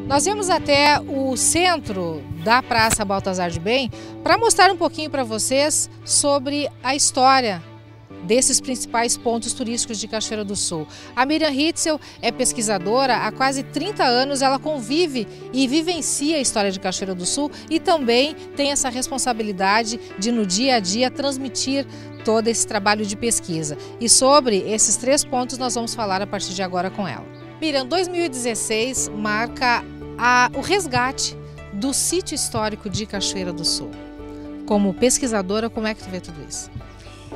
Nós viemos até o centro da Praça Baltazar de Bem para mostrar um pouquinho para vocês sobre a história desses principais pontos turísticos de Cachoeira do Sul. A Miriam Ritzel é pesquisadora, há quase 30 anos ela convive e vivencia a história de Cachoeira do Sul e também tem essa responsabilidade de no dia a dia transmitir todo esse trabalho de pesquisa. E sobre esses 3 pontos nós vamos falar a partir de agora com ela. Miriam, 2016 marca o resgate do sítio histórico de Cachoeira do Sul. Como pesquisadora, como é que tu vê tudo isso?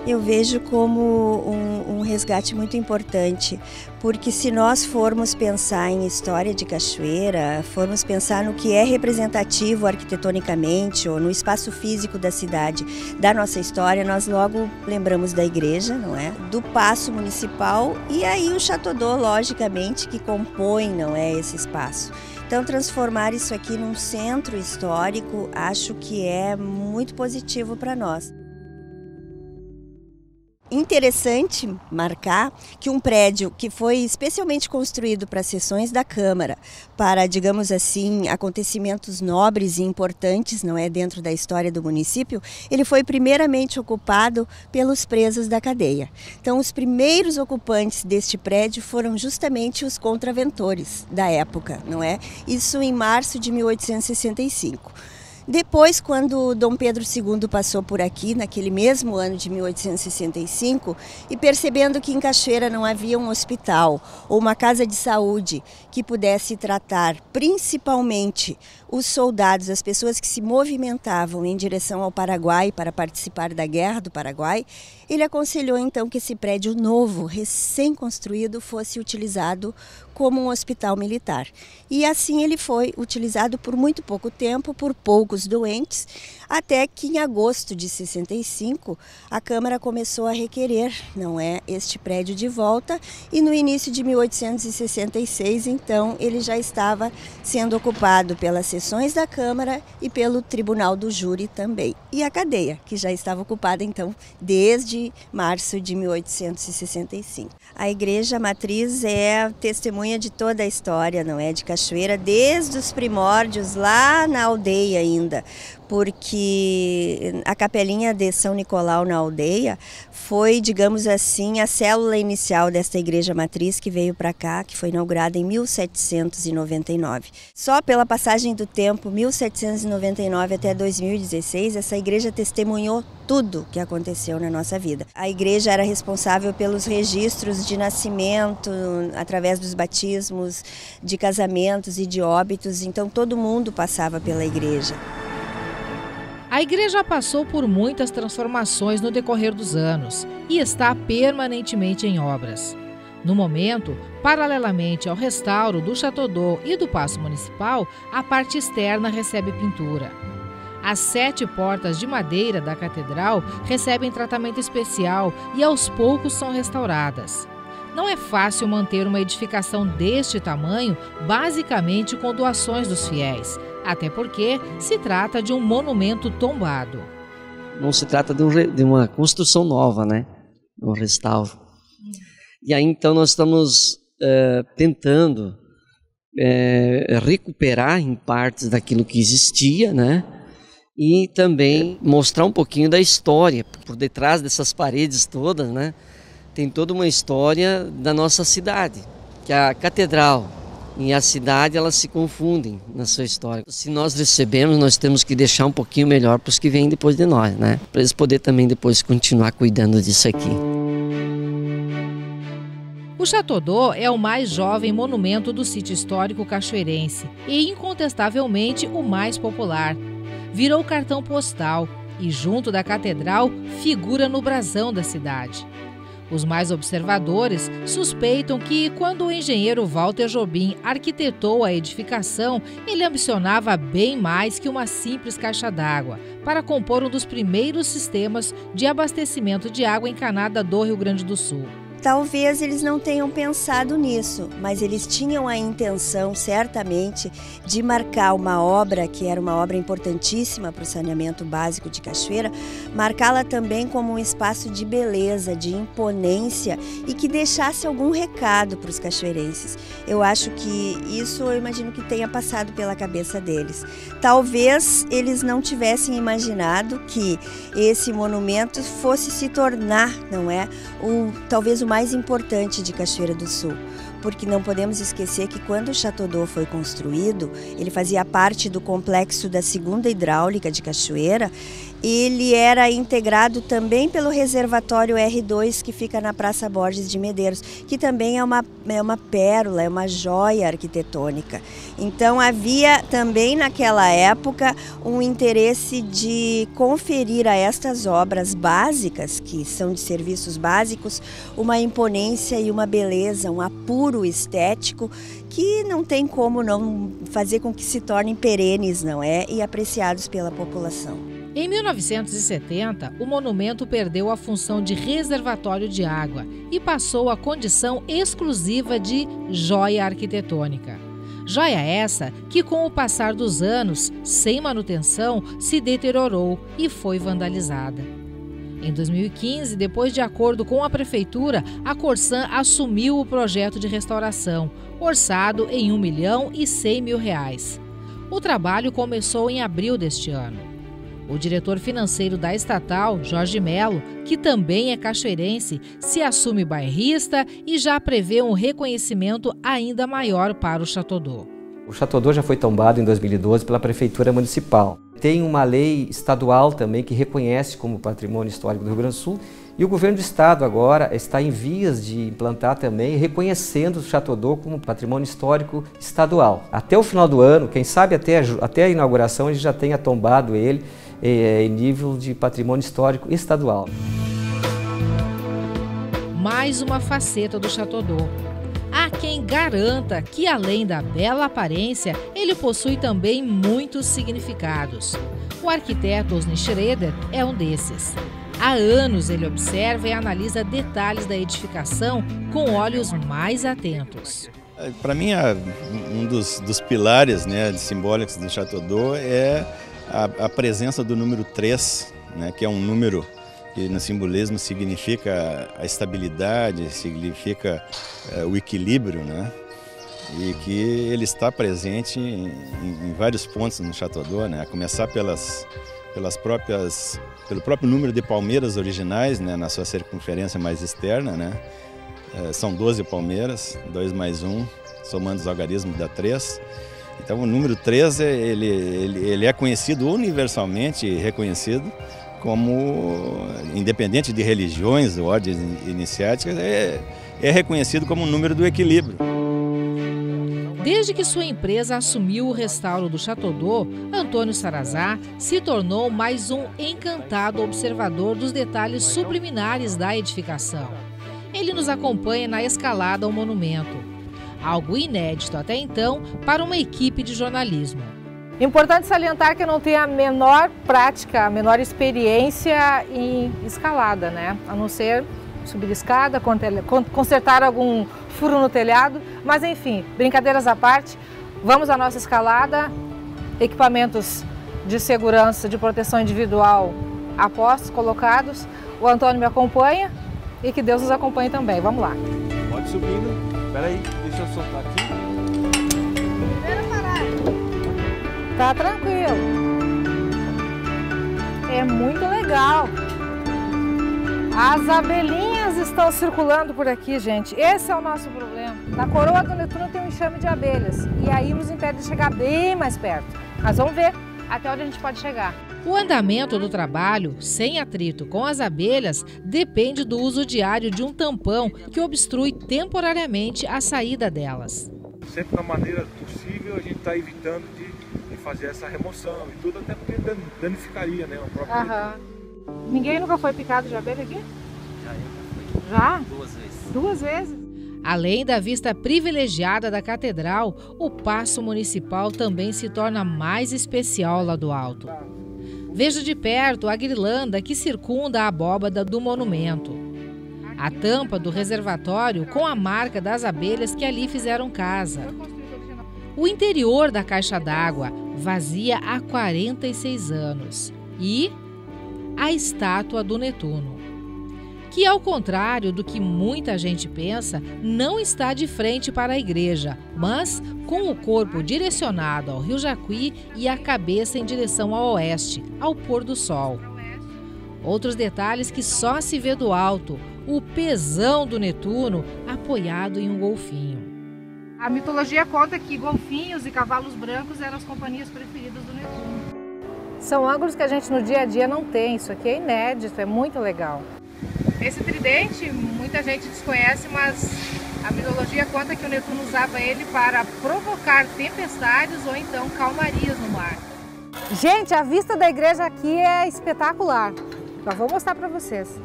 Eu vejo como um resgate muito importante, porque se nós formos pensar em história de Cachoeira, formos pensar no que é representativo arquitetonicamente ou no espaço físico da cidade, da nossa história, nós logo lembramos da igreja, não é? Do Paço Municipal e aí o Chateau d'Eau, logicamente, que compõe, não é, esse espaço. Então, transformar isso aqui num centro histórico, acho que é muito positivo para nós. Interessante marcar que um prédio que foi especialmente construído para sessões da Câmara, para, digamos assim, acontecimentos nobres e importantes, não é, dentro da história do município, ele foi primeiramente ocupado pelos presos da cadeia. Então, os primeiros ocupantes deste prédio foram justamente os contraventores da época, não é? Isso em março de 1865. Depois, quando Dom Pedro II passou por aqui, naquele mesmo ano de 1865, e percebendo que em Cachoeira não havia um hospital ou uma casa de saúde que pudesse tratar principalmente os soldados, as pessoas que se movimentavam em direção ao Paraguai para participar da Guerra do Paraguai, ele aconselhou então que esse prédio novo, recém-construído, fosse utilizado como um hospital militar. E assim ele foi utilizado por muito pouco tempo, por poucos doentes, até que em agosto de 65 a Câmara começou a requerer, não é, este prédio de volta, e no início de 1866, então, ele já estava sendo ocupado pelas sessões da Câmara e pelo Tribunal do Júri também. E a cadeia, que já estava ocupada então desde março de 1865. A Igreja Matriz é testemunha de toda a história, não é, de Cachoeira, desde os primórdios, lá na aldeia ainda, porque a capelinha de São Nicolau na aldeia foi, digamos assim, a célula inicial desta Igreja Matriz que veio para cá, que foi inaugurada em 1799. Só pela passagem do tempo, 1799 até 2016, essa igreja testemunhou tudo que aconteceu na nossa vida. A igreja era responsável pelos registros de nascimento, através dos batismos, de casamentos e de óbitos, então todo mundo passava pela igreja. A igreja passou por muitas transformações no decorrer dos anos e está permanentemente em obras. No momento, paralelamente ao restauro do Chateau d'Eau e do Paço Municipal, a parte externa recebe pintura. As 7 portas de madeira da catedral recebem tratamento especial e aos poucos são restauradas. Não é fácil manter uma edificação deste tamanho, basicamente com doações dos fiéis, até porque se trata de um monumento tombado. Não se trata de uma construção nova, né? Um restauro. E aí então nós estamos tentando recuperar em partes daquilo que existia, né? E também mostrar um pouquinho da história. Por detrás dessas paredes todas, né? Tem toda uma história da nossa cidade, que a catedral e a cidade, elas se confundem na sua história. Se nós recebemos, nós temos que deixar um pouquinho melhor para os que vêm depois de nós, né? Para eles poderem também depois continuar cuidando disso aqui. O Chateau d'Eau é o mais jovem monumento do sítio histórico cachoeirense e, incontestavelmente, o mais popular. Virou cartão postal e, junto da catedral, figura no brasão da cidade. Os mais observadores suspeitam que, quando o engenheiro Walter Jobim arquitetou a edificação, ele ambicionava bem mais que uma simples caixa d'água, para compor um dos primeiros sistemas de abastecimento de água encanada do Rio Grande do Sul. Talvez eles não tenham pensado nisso, mas eles tinham a intenção, certamente, de marcar uma obra, que era uma obra importantíssima para o saneamento básico de Cachoeira, marcá-la também como um espaço de beleza, de imponência e que deixasse algum recado para os cachoeirenses. Eu acho que isso, eu imagino que tenha passado pela cabeça deles. Talvez eles não tivessem imaginado que esse monumento fosse se tornar, não é, talvez o mais importante de Cachoeira do Sul, porque não podemos esquecer que quando o Chateau d'Eau foi construído, ele fazia parte do complexo da segunda hidráulica de Cachoeira. Ele era integrado também pelo reservatório R2, que fica na Praça Borges de Medeiros, que também é uma pérola, é uma joia arquitetônica. Então havia também naquela época um interesse de conferir a estas obras básicas, que são de serviços básicos, uma imponência e uma beleza, um apuro estético que não tem como não fazer com que se tornem perenes, não é? E apreciados pela população. Em 1970, o monumento perdeu a função de reservatório de água e passou à condição exclusiva de joia arquitetônica. Joia essa que, com o passar dos anos, sem manutenção, se deteriorou e foi vandalizada. Em 2015, depois de acordo com a Prefeitura, a Corsan assumiu o projeto de restauração, orçado em R$ 1.100.000. O trabalho começou em abril deste ano. O diretor financeiro da estatal, Jorge Melo, que também é cachoeirense, se assume bairrista e já prevê um reconhecimento ainda maior para o Chateau d'Eau. O Chateau d'Eau já foi tombado em 2012 pela Prefeitura Municipal. Tem uma lei estadual também que reconhece como patrimônio histórico do Rio Grande do Sul e o governo do estado agora está em vias de implantar também, reconhecendo o Chateau d'Eau como patrimônio histórico estadual. Até o final do ano, quem sabe até a inauguração, a gente já tenha tombado ele em nível de patrimônio histórico estadual. Mais uma faceta do Chateau d'Eau. Há quem garanta que, além da bela aparência, ele possui também muitos significados. O arquiteto Osni Schroeder é um desses. Há anos ele observa e analisa detalhes da edificação com olhos mais atentos. Para mim, um dos pilares, né, simbólicos do Chateau d'Eau é a presença do número 3, né, que é um número que no simbolismo significa a estabilidade, significa o equilíbrio, né, e que ele está presente em vários pontos no Chateau d'Eau, né, a começar pelo próprio número de palmeiras originais, né, na sua circunferência mais externa, né, são 12 palmeiras, 2 mais 1, somando os algarismos dá 3. Então o número 3 ele é conhecido universalmente, reconhecido como, independente de religiões ou ordens iniciáticas, é reconhecido como um número do equilíbrio. Desde que sua empresa assumiu o restauro do Chateau d'Eau, Antônio Sarazar se tornou mais um encantado observador dos detalhes subliminares da edificação. Ele nos acompanha na escalada ao monumento. Algo inédito até então para uma equipe de jornalismo. Importante salientar que eu não tenho a menor prática, a menor experiência em escalada, né? A não ser subir escada, consertar algum furo no telhado, mas enfim, brincadeiras à parte, vamos à nossa escalada, equipamentos de segurança, de proteção individual a postos, colocados, o Antônio me acompanha e que Deus nos acompanhe também, vamos lá. Pode subindo. Espera aí, deixa eu soltar aqui. Primeira parada. Tá tranquilo. É muito legal. As abelhinhas estão circulando por aqui, gente. Esse é o nosso problema. Na coroa do Netuno tem um enxame de abelhas. E aí nos impede de chegar bem mais perto. Mas vamos ver até onde a gente pode chegar. O andamento do trabalho, sem atrito com as abelhas, depende do uso diário de um tampão que obstrui temporariamente a saída delas. Sempre da maneira possível a gente está evitando de fazer essa remoção e tudo, até porque danificaria, né, o próprio... Ninguém nunca foi picado de abelha aqui? Já? 2 vezes. 2 vezes? Além da vista privilegiada da catedral, o Paço Municipal também se torna mais especial lá do alto. Veja de perto a guirlanda que circunda a abóbada do monumento. A tampa do reservatório com a marca das abelhas que ali fizeram casa. O interior da caixa d'água, vazia há 46 anos. E a estátua do Netuno, que, ao contrário do que muita gente pensa, não está de frente para a igreja, mas com o corpo direcionado ao rio Jacuí e a cabeça em direção ao oeste, ao pôr do sol. Outros detalhes que só se vê do alto: o pesão do Netuno apoiado em um golfinho. A mitologia conta que golfinhos e cavalos brancos eram as companhias preferidas do Netuno. São ângulos que a gente no dia a dia não tem, isso aqui é inédito, é muito legal. Esse tridente muita gente desconhece, mas a mitologia conta que o Netuno usava ele para provocar tempestades ou então calmarias no mar. Gente, a vista da igreja aqui é espetacular. Eu vou mostrar para vocês.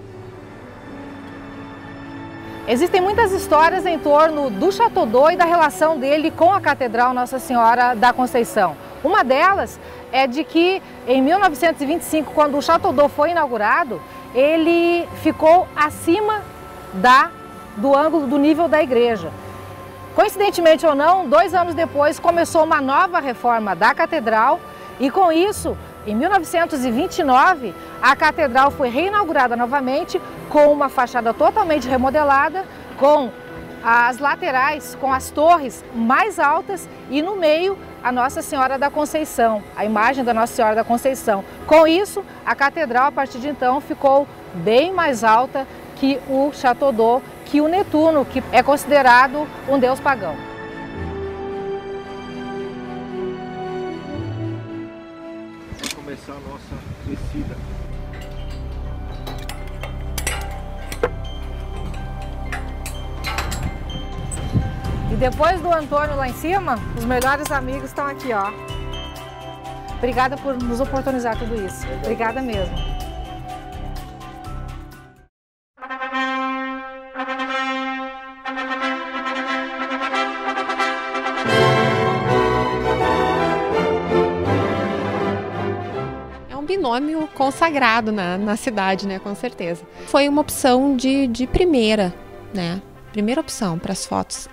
Existem muitas histórias em torno do Château d'Eau e da relação dele com a Catedral Nossa Senhora da Conceição. Uma delas é de que em 1925, quando o Château d'Eau foi inaugurado, ele ficou acima do ângulo do nível da igreja. Coincidentemente ou não, 2 anos depois começou uma nova reforma da catedral e com isso, em 1929, a catedral foi reinaugurada novamente com uma fachada totalmente remodelada, com as laterais, com as torres mais altas e no meio a Nossa Senhora da Conceição, a imagem da Nossa Senhora da Conceição. Com isso, a catedral, a partir de então, ficou bem mais alta que o Château d'Eau, que o Netuno, que é considerado um deus pagão. Vamos começar a nossa descida. E depois do Antônio lá em cima, os melhores amigos estão aqui, ó. Obrigada por nos oportunizar tudo isso. Obrigada mesmo. É um binômio consagrado na cidade, né, com certeza. Foi uma opção de primeira, né? Primeira opção para as fotos,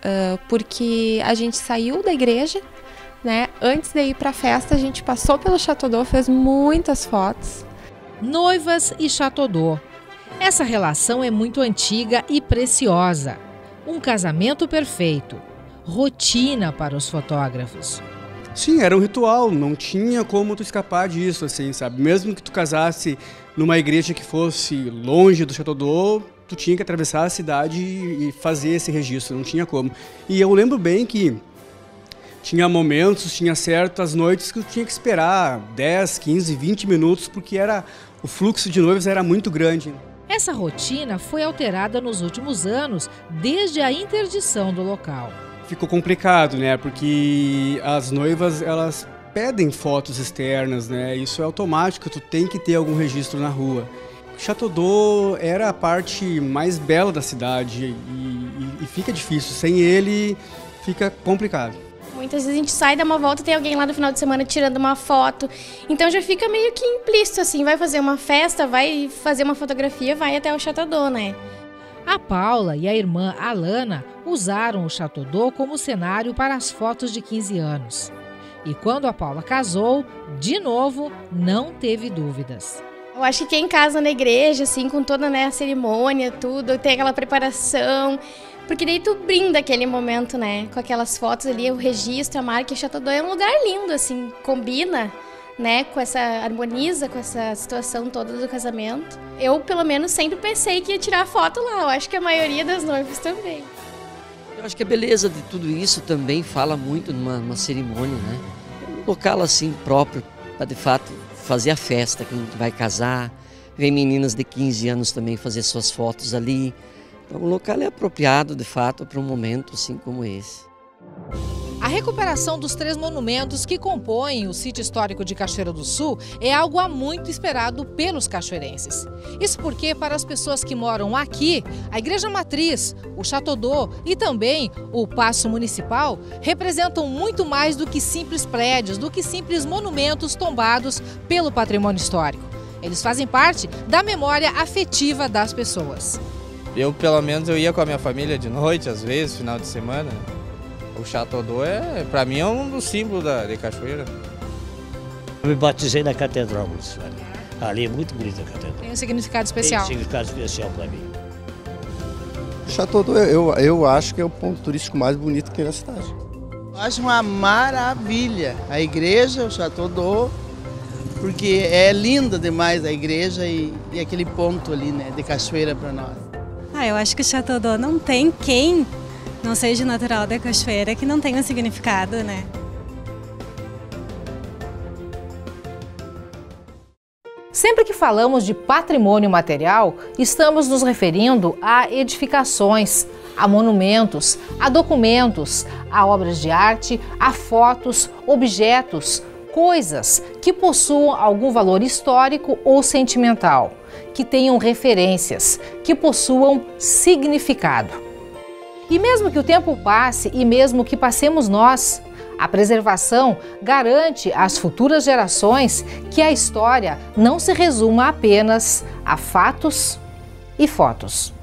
porque a gente saiu da igreja, né? Antes de ir para a festa, a gente passou pelo Château d'Eau, fez muitas fotos. Noivas e Château d'Eau. Essa relação é muito antiga e preciosa. Um casamento perfeito. Rotina para os fotógrafos. Sim, era um ritual, não tinha como tu escapar disso, assim, sabe? Mesmo que tu casasse numa igreja que fosse longe do Château d'Eau, tu tinha que atravessar a cidade e fazer esse registro, não tinha como. E eu lembro bem que tinha momentos, tinha certas noites que eu tinha que esperar 10, 15, 20 minutos, porque o fluxo de noivos era muito grande. Essa rotina foi alterada nos últimos anos, desde a interdição do local. Ficou complicado, né? Porque as noivas, elas pedem fotos externas, né? Isso é automático, tu tem que ter algum registro na rua. Château d'Eau era a parte mais bela da cidade e fica difícil. Sem ele, fica complicado. Muitas vezes a gente sai, dá uma volta, tem alguém lá no final de semana tirando uma foto. Então já fica meio que implícito, assim, vai fazer uma festa, vai fazer uma fotografia, vai até o Château d'Eau, né? A Paula e a irmã Alana usaram o Château d'Eau como cenário para as fotos de 15 anos. E quando a Paula casou, de novo, não teve dúvidas. Eu acho que quem casa na igreja, assim, com toda, né, a cerimônia, tudo, tem aquela preparação, porque daí tu brinda aquele momento, né, com aquelas fotos ali, o registro, a marca, e o Château d'Eau é um lugar lindo, assim, combina, né, harmoniza com essa situação toda do casamento. Eu, pelo menos, sempre pensei que ia tirar foto lá, eu acho que a maioria das noivas também. Eu acho que a beleza de tudo isso também fala muito numa cerimônia, né, um local assim próprio para, de fato, fazer a festa, quem vai casar, vem meninas de 15 anos também fazer suas fotos ali. Então o local é apropriado, de fato, para um momento assim como esse. A recuperação dos 3 monumentos que compõem o sítio histórico de Cachoeira do Sul é algo há muito esperado pelos cachoeirenses. Isso porque, para as pessoas que moram aqui, a Igreja Matriz, o Château d'Eau e também o Paço Municipal representam muito mais do que simples prédios, do que simples monumentos tombados pelo patrimônio histórico. Eles fazem parte da memória afetiva das pessoas. Eu, pelo menos, eu ia com a minha família de noite, às vezes, final de semana. O Chateau d'Eau, para mim, é um dos símbolos de Cachoeira. Eu me batizei na Catedral Municipal. Ali é muito bonita a catedral. Tem um significado especial. Tem um significado especial para mim. O Chateau d'Eau, eu acho que é o ponto turístico mais bonito que tem na cidade. Acho uma maravilha a igreja, o Chateau d'Eau, porque é linda demais a igreja e aquele ponto ali, né, de Cachoeira para nós. Eu acho que o Chateau d'Eau não tem quem não seja natural da Cachoeira que não tenha um significado, né? Sempre que falamos de patrimônio material, estamos nos referindo a edificações, a monumentos, a documentos, a obras de arte, a fotos, objetos, coisas que possuam algum valor histórico ou sentimental, que tenham referências, que possuam significado. E mesmo que o tempo passe e mesmo que passemos nós, a preservação garante às futuras gerações que a história não se resuma apenas a fatos e fotos.